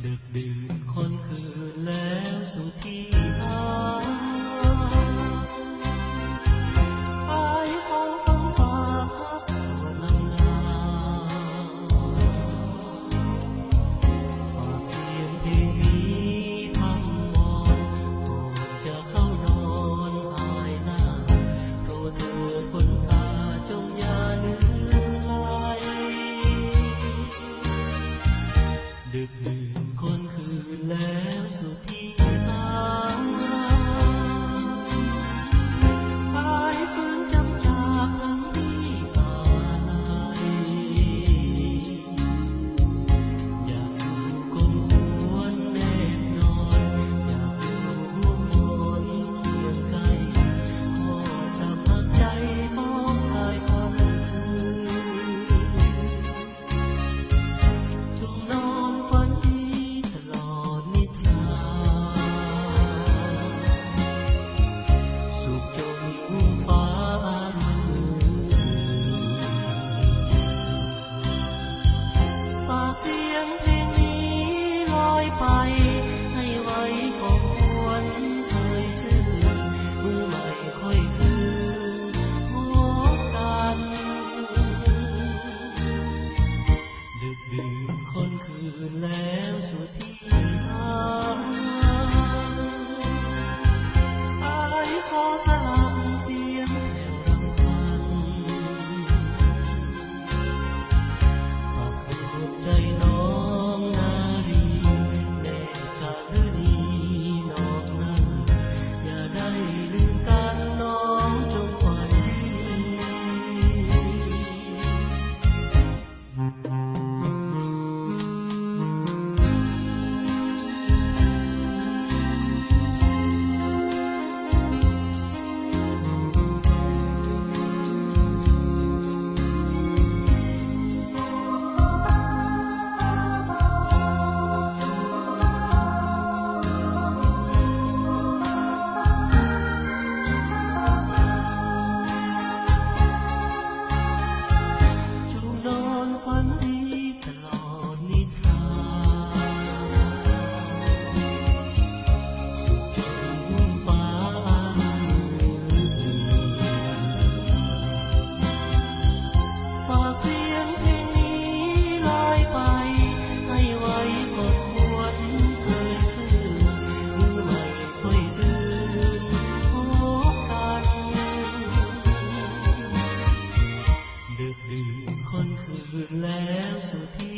ดึกดื่นคนคืนแล้วสู่ที่หาอายขอฟังฝากตัวลำลาฝากเสียงเพลงนี้ทำวอนก่อนจะเข้านอนหายหน้าโปรดเถิดคนตาจงอย่าลืมไหลดึกดื่นคนคืนแล้วสู่ที่หาอายฟื้นจำจากทั้งที่ป่าไหนอยากอยู่กลมหวนแนบนอนอยากอยู่ร่วมมนเคียงไกลขอจะพักใจมองกายคนคืนจงนอนฝันดีตลอดนิทราสุขจนฟ้ารุ่งฝากเสียงเพลงนี้ลอยไปให้ไว้ของควรเสยซื่อมือใหม่ค่อยคืนพบกันดึกดื่นคนคืนแล้วสู่ที่หาอายขอสลับเสียงแผ่วรำพันปักดวงใจน้องนารีแน่กาลดีน้องนั้นอย่าได้ลืมกันน้องจงฝันดีจงนอนฝันดีตลอดนิทราสุขจนฟ้าฝากเสียงเพลงนี้ลอยไปให้ไว้กดควรเสยซื่อมือใหม่ค่อยตื่นพบกันดึกดื่นคนคืนแล้วสู่ที่